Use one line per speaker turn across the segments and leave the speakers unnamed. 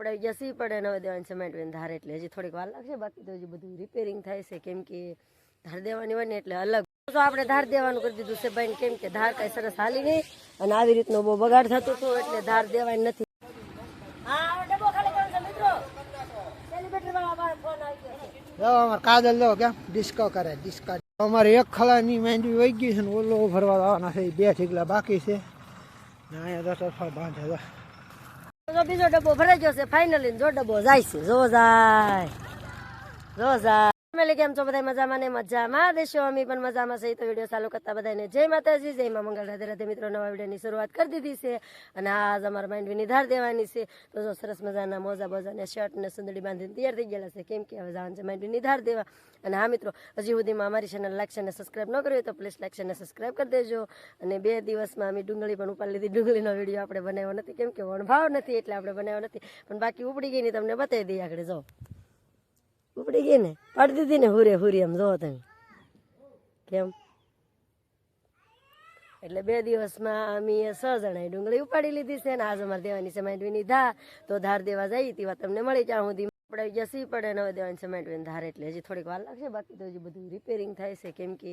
આપણે જસી પડે ને હવે દેવાની સિમેન્ટ વેન ધાર એટલે હજી થોડીક વાર લાગશે, બાકી તો હજી બધું રિપેરિંગ થાય છે, કેમ કે ધાર દેવાની હોય ને એટલે અલગ તો આપણે ધાર દેવાનું કરી દીધું છે ભાઈ, કેમ કે ધાર કઈ સરસ હાલી નહીં અને આવી રીતનો બહુ બગાડ થતો હતો એટલે ધાર દેવાની નથી.
કાજલ લો કેમ ડિસ્કો કરે ડિસ્કો અમારે એક ખલાની માંડવી વહી ગઈ છે ને ઓલો ભરવા આવવાના છે, 2 ઠીકલા બાકી છે ને અહીંયા 10 બાંધે
બીજો ડબ્બો ભરાઈ ગયો છે ફાઇનલી. જો ડબ્બો જાય છે, જો જાય ફેમિલી. કેમ છો બધા? મજામાં ને મજામાં દેશો, અમે પણ મજામાં છે. તો વિડીયો ચાલુ કરતા બધાને જય માતાજી, જય માં મંગળ, રાધે રાધે મિત્રો. નવા વિડીયોની શરૂઆત કરી દીધી છે અને આજ અમારા માંડવીની ધાર દેવાની છે. તો જો સરસ મજાના મોજા બોજા ને શર્ટ ને સુંદડી બાંધીને તૈયાર થઈ ગયેલા છે, કેમ કે હવે જવાનું છે માંડવીની ધાર દેવા. અને હા મિત્રો, હજી સુધીમાં અમારી ચેનલ લાઈક અને સબસ્ક્રાઈબ ન કર્યું તો પ્લીઝ લાઈક અને સબસ્ક્રાઈબ કરી દેજો. અને 2 દિવસમાં અમે ડુંગળી પણ ઉપાડી લીધી. ડુંગળીનો વિડીયો આપણે બનાવ્યો નથી, કેમ કે વણભાવ નથી એટલે આપણે બનાવ્યો નથી, પણ બાકી ઉપડી ગઈ ને તમને બતાવી દઈએ. આગળ જો ઉપડી ગઈ ને, પાડી દીધી ને હુરી એમ જોવો તમે કેમ. એટલે 2 દિવસમાં અમે 6 જણાએ ડુંગળી ઉપાડી લીધી છે ને આજ અમારે દેવાની છે માંડવીની ધાર. તો ધાર દેવા જઈએ તેવા તમને મળી ત્યાં સુધી આપણે જસી પડે ને હવે દેવાની છે માંડવીની ધાર એટલે હજી થોડીક વાર લાગશે, બાકી તો હજી બધું રિપેરિંગ થાય છે, કેમ કે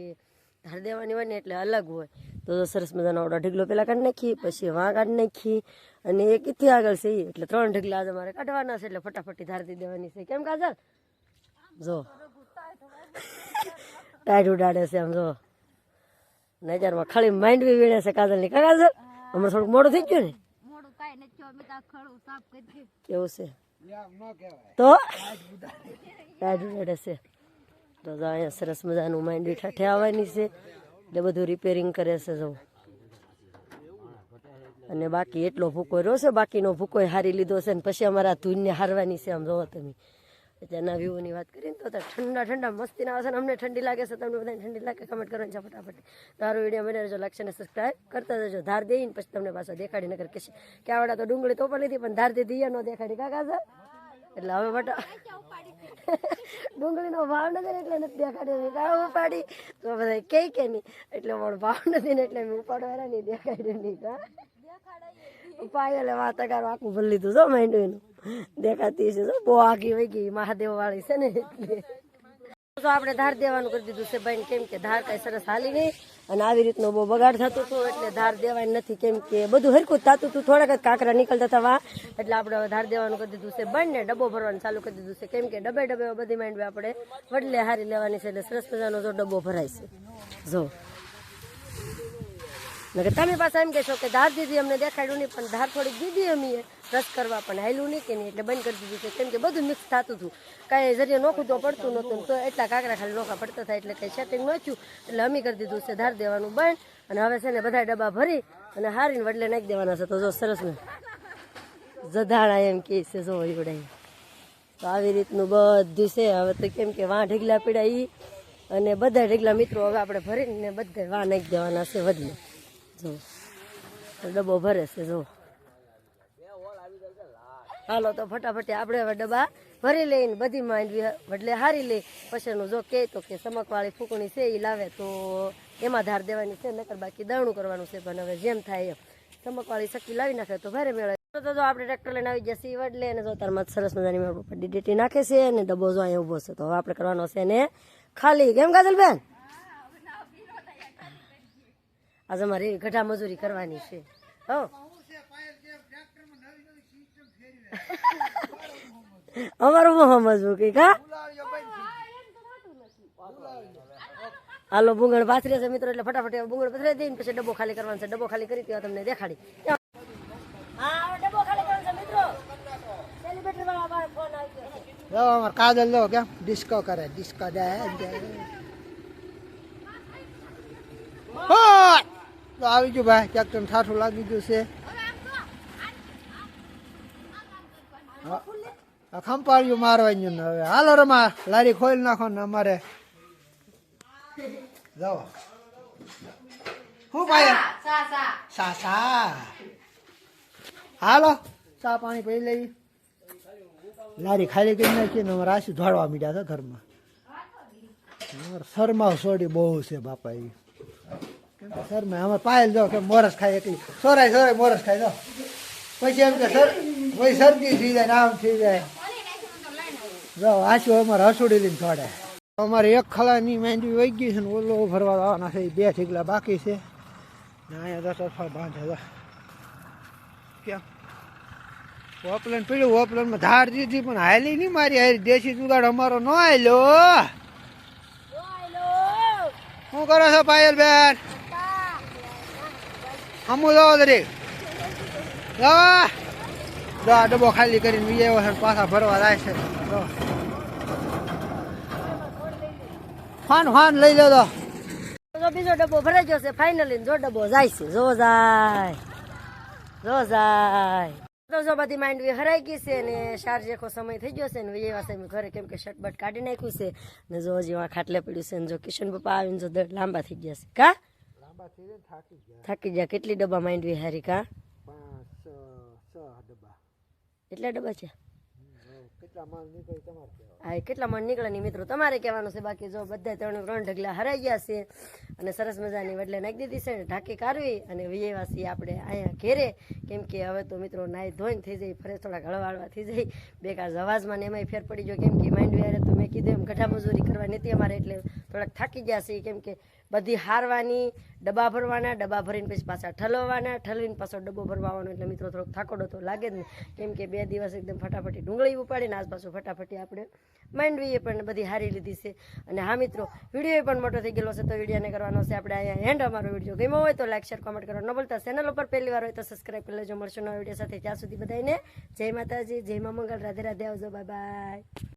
ધાર દેવાની હોય ને એટલે અલગ હોય. તો સરસ મજાનો ઓડો ઢીગલો પેલા કાઢી નાખી, પછી વાં કાઢી નાખી અને એક ઇથી આગળ છે એટલે 3 ઢીગલા આજે અમારે કાઢવાના છે, એટલે ફટાફટી ધાર દઈ દેવાની છે. કેમ કાજલ? જો ટાઈટ ઉડાડે છે આમ, જો નજરમાં ખાલી માંડવી વીણે છે કાજલ ની. કાજલ હમણાં થોડુંક મોડું થઈ ગયું ને, કેવું છે તો ટાઈટ ઉડાડે છે. તો અહીંયા સરસ મજાનું માંડવી ઠાઠે આવવાની છે એટલે બધું રિપેરિંગ કરે છે જો. અને બાકી એટલો ભૂકો રહ્યો છે, બાકીનો ભૂકો હારી લીધો છે ને પછી અમારા ધૂનને હારવાની છે. આમ જોવો તમે ત્યાંના વ્યૂની વાત કરીને તો ઠંડા મસ્તી ના આવે છે ને અમને ઠંડી લાગે છે, તમને બધાને ઠંડી લાગે કમેન્ટ કરવાની છે ફટાફટ. તારો વિડીયો મને રહેજો, લાઈક અને સબસ્ક્રાઈબ કરતા જજો. ધાર દઈને પછી તમને પાછો દેખાડી નગર કહેશે કે આવડા તો ડુંગળી તો પણ લીધી પણ ધાર દીધી ન દેખાડી કાકા છે. એટલે હવે બટા ડુંગળીનો ભાવ નથી એટલે નથી દેખાડી કાં ઉપાડી તો બધા કે નહીં એટલે મારો ભાવ નથી ને એટલે મેં ઉપાડવા નહીં દેખાડ્યું નહીં. કા પાયલે વાતાકાર આખું ભરી લીધું જો માંડવીનું દેખાતી છે, બહુ આગી વહી ગઈ મહાદેવ વાળી છે ને એટલે. તો આપણે ધાર દેવાનું કરી દીધું છે ભાઈ, કેમ કે ધાર કઈ સરસ હાલી નહીં અને આવી રીતનો બહુ બગાડ થતો હતો એટલે ધાર દેવાની નથી, કેમ કે બધું હરકું જ થતું હતું, થોડાક જ કાંકરા નીકળતા હતા વા એટલે આપણે હવે ધાર દેવાનું કરી દીધું છે બંધ ને ડબ્બો ભરવાનું ચાલુ કરી દીધું છે, કેમ કે ડબ્બે બધી માંડવી આપણે વડલે હારી લેવાની છે એટલે સરસ મજાનો જો ડબ્બો ભરાય છે. જો તમે પાછા એમ કહેશો કે ધાર દીધી અમને દેખાડ્યું નહીં, પણ ધાર થોડીક દીધી અમે રસ કરવા પણ હાયલું નહીં કે નહીં એટલે બંધ કરી દીધું છે, કેમ કે બધું મિક્સ થતું હતું, કાંઈ જરીએ નોખું તો પડતું નહોતું તો એટલા કાંકરા ખાલી નોખા પડતા થાય એટલે કંઈ સેટિંગ નહોતું એટલે અમે કરી દીધું છે ધાર દેવાનું બંધ. અને હવે છે ને બધા ડબ્બા ભરી અને હારીને વડલે નાખી દેવાના છે. તો જો સરસ ને જધાણા એમ કે છે જો એવડાય તો આવી રીતનું બધું છે. હવે તો કેમ કે વાં ઢીગલા પીડા અને બધા ઢીગલા મિત્રો હવે આપણે ભરીને બધા વાં નાખી દેવાના છે વડલે. જો ડબ્બો ભરે છે જો. હાલો તો ફટાફટી આપણે હવે ડબ્બા ભરી લઈને બધી માંડવી વડલે હારી લઈ પછીનું જો કે તો કે સમકવાળી ફૂકણી છે એ લાવે તો એમાં ધાર દેવાની છે, નકર બાકી દળણું કરવાનું છે. પણ હવે જેમ થાય એમ સમકવાળી સક્કી લાવી નાખે તો ભારે મેળવે. તો જો આપણે ટ્રેક્ટર લઈને આવી જશે વડલે અને જો તારમાં સરસ મજાની મારા પપ્પા ડીડીટી નાખે છે અને ડબ્બો જો અહીંયા ઊભો છે. તો હવે આપણે કરવાનો છે ને ખાલી. કેમ કાજલબેન? આજે અમારે એવી ગઢા મજૂરી કરવાની છે. હો અમારું બહુ સમજવું કે કા. હાલો ભૂંગળ પાથરે છે મિત્રો એટલે ફટાફટ ભૂંગળ પથરાઈ દઈને પછી ડબ્બો ખાલી કરવાનો છે. ડબ્બો ખાલી કરી તેવા તમને દેખાડી.
કાજલ લો કેમ ડિસ્કો કરે ડિસ્કો આવી ગયું ભાઈ, ક્યાંક તમને ઠાઠું લાગી ગયું છે. ખંપાળ્યું મારવાનું ને હવે હાલો રમા લારી ખોલી નાખો ને અમારે જાઓ. શું ભાઈ સા હાલો ચા પાણી પી લઈ. લારી ખાલી કરી નાખી ને અમારે આશી ધોળવા મીડ્યા હતા ઘરમાં. શરમાવ સોડી બહુ છે બાપા એ શરમા. અમારે પાયલ જાઓ કે મોરસ ખાય એકલી સોરાય મોરસ ખાઈ જાઓ પછી એમ કે સર કોઈ શરદી થઈ જાય નામ થઈ જાય જો આશુ અમારે હસુડી લઈને થોડે અમારે એક ખલાની માંડવી વહી ગઈ છે ને ઓલો ભરવા આવવાના છે 2 ઠીકલા બાકી છે ને અહીંયા 10 અથવા બાંધે કેમ ઓપલન પીડ્યું ઓપલનમાં ધાર દીધી પણ હાલી નહીં મારી હારી દેશી જુગાડ અમારો ન હાલ્યો શું કરો છો પાયલ બેન અમુ જાઓ દરેક જવા જો આ ડબ્બો ખાલી કરીને બીજા આવ્યો છે પાછા ભરવા જાય છે ફાન ફાન લઈ લો તો
બીજો ડબ્બો ભરાઈ ગયો છે ફાઇનલી જો ડબ્બો જાય છે જો જાય જો બધી માંડવી હરાઈ ગઈ છે ને શારજેખો સમય થઈ ગયો છે ને એવા સમય ઘરે કેમ કે શટબટ કાઢી નાખ્યું છે ને જો હજી ખાટલે પડ્યું છે ને જો કિશન પપ્પા આવીને જો લાંબા થઈ ગયા છે કા થાકી ગયા કેટલી ડબ્બા માંડવી હારી કા
5 6 ડબ્બા
એટલા ડબ્બા છે
કેટલા માલ નીકળે તમારે
હા કેટલા મણ નીકળે નહીં મિત્રો તમારે કહેવાનું છે બાકી જો બધા 3 ઢગલા હરાઈ ગયા છે અને સરસ મજાની વડલે નાખી દીધી છે ને ઢાંકી કાઢવી અને વિજયવાસી આપણે અહીંયા ઘેરે કેમ કે હવે તો મિત્રો નાહી ધોઈને થઈ જાય ફરે થોડા હળવાળવા થઈ જાય બેકાર જવાજમાં ને એમાંય ફેર પડી ગયો કેમ કે માંડવી હારે તો મેં કીધું એમ ગઢા મજૂરી કરવા નથી અમારે એટલે થોડાક થાકી ગયા છે કેમ કે બધી હારવાની ડબ્બા ભરવાના ડબ્બા ભરીને પછી પાછા ઠલવવાના ઠલવીને પાછો ડબ્બો ભરવાનો એટલે મિત્રો થોડોક થાકોડો તો લાગે જ ને કેમ કે 2 દિવસ એકદમ ફટાફટી ડુંગળી ઉપાડીને આજ પાછું ફટાફટી આપણે માંડવીએ પણ બધી હારી લીધી છે અને હા મિત્રો વિડીયો પણ મોટો થઈ ગયેલો છે તો વિડીયોને કરવાનો છે આપણે અહીંયા હેન્ડ અમારો વિડીયો ગમ્યો હોય તો લાઈક શેર કોમેન્ટ કરો ન ભૂલતા ચેનલ ઉપર પહેલી વાર હોય તો સબસ્ક્રાઈબ કરી લેજો મળશું નવા વિડીયો સાથે ત્યાં સુધી બધાને જય માતાજી જય મા મંગળ રાધે રાધે આવજો બાય બાય